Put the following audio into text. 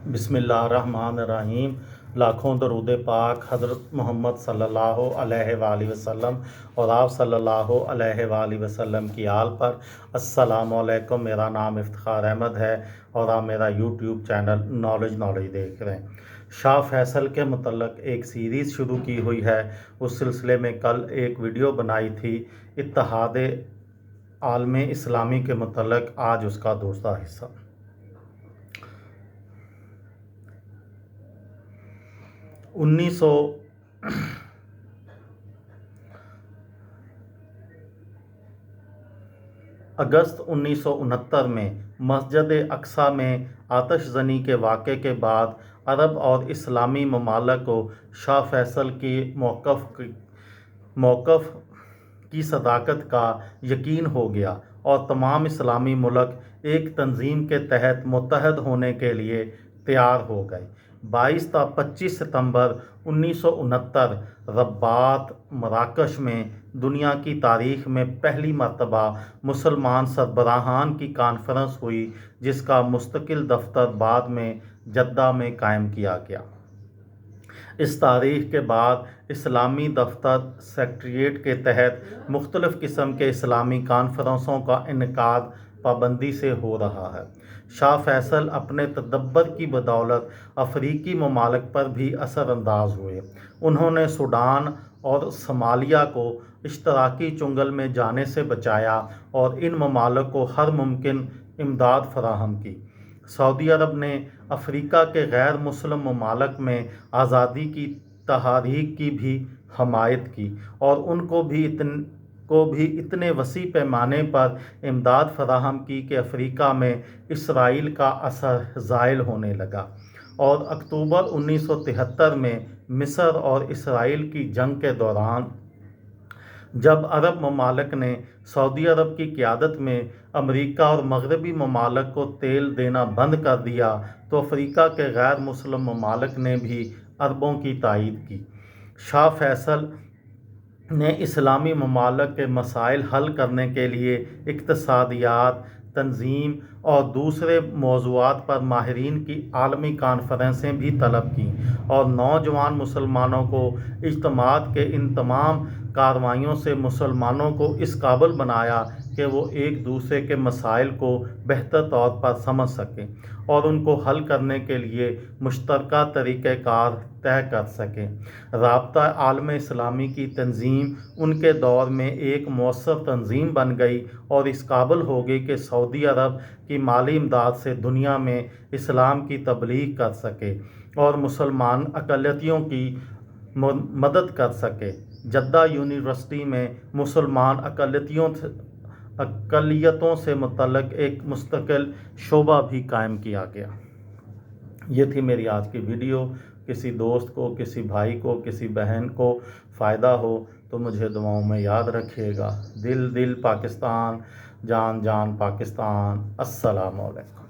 बिस्मिल्लाहिर्रहमानिर्रहीम। लाखों दरूद पाक हज़रत मोहम्मद सल्लल्लाहु अलैहि वसल्लम और आप सल्लल्लाहु अलैहि वसल्लम की आल पर। अस्सलामु अलैकुम। मेरा नाम इफ्तिखार अहमद है और आप मेरा यूट्यूब चैनल नॉलेज देख रहे हैं। शाह फैसल के मतलब एक सीरीज़ शुरू की हुई है। उस सिलसिले में कल एक वीडियो बनाई थी इत्तेहाद आलम इस्लामी के मतलब। आज उसका दूसरा हिस्सा। अगस्त 1969 में मस्जिद अक्सा में आतिशज़नी के वाक़े के बाद अरब और इस्लामी ममालिक को शाह फैसल की मौक़िफ़ की सदाकत का यकीन हो गया और तमाम इस्लामी मुल्क एक तंजीम के तहत मुत्तहद होने के लिए तैयार हो गए। 22 ता 25 सितंबर 1969 रबात मराकश में दुनिया की तारीख़ में पहली मरतबा मुसलमान सरबराहान की कॉन्फ्रेंस हुई, जिसका मुस्तकिल दफ्तर बाद में जद्दा में कायम किया गया। इस तारीख़ के बाद इस्लामी दफ्तर सेक्रेटेरिएट के तहत मुख्तलिफ़ किस्म के इस्लामी कॉन्फ्रेंसों का इनेकाद पाबंदी से हो रहा है। शाह फैसल अपने तदब्बर की बदौलत अफ्रीकी ममालिक पर भी असरअंदाज हुए। उन्होंने सूडान और सोमालिया को इश्तराकी चुंगल में जाने से बचाया और इन ममालिक को हर मुमकिन इमदाद फराहम की। सऊदी अरब ने अफ्रीका के गैर मुस्लिम ममालिक में आज़ादी की तहरीक की भी हमायत की और उनको भी इतने वसी पैमाने पर इमदाद फराहम की कि अफ्रीका में इसराइल का असर ज़ायल होने लगा। और अक्टूबर 1973 में मिस्र और इसराइल की जंग के दौरान जब अरब ममालिक ने सऊदी अरब की क़यादत में अमेरिका और मगरबी ममालिक को तेल देना बंद कर दिया, तो अफ्रीका के गैर मुस्लिम ममालिक ने भी अरबों की तायीद की। शाह फैसल ने इस्लामी ममालिक के मसाइल हल करने के लिए इक़्तिसादियात, तंजीम और दूसरे मौज़ूआत पर माहिरीन की आलमी कॉन्फ्रेंसें भी तलब की और नौजवान मुसलमानों को इज्तिमात के इन तमाम कार्रवाइयों से मुसलमानों को इस काबिल बनाया कि वो एक दूसरे के मसाइल को बेहतर तौर पर समझ सकें और उनको हल करने के लिए मुश्तरका तरीक़ेकार तय कर सकें। राब्ता आलम इस्लामी की तंजीम उनके दौर में एक मौसर तंजीम बन गई और इस काबिल हो गई कि सऊदी अरब की माली इमदाद से दुनिया में इस्लाम की तबलीग कर सके और मुसलमान अक़लियतों की मदद कर सके। जद्दा यूनिवर्सिटी में मुसलमान अक़लियतों से मुतल्लिक़ एक मुस्तकिल शोबा भी कायम किया गया। ये थी मेरी आज की वीडियो। किसी दोस्त को, किसी भाई को, किसी बहन को फ़ायदा हो तो मुझे दुआओं में याद रखिएगा। दिल दिल पाकिस्तान, जान जान पाकिस्तान। अस्सलामु अलैकुम।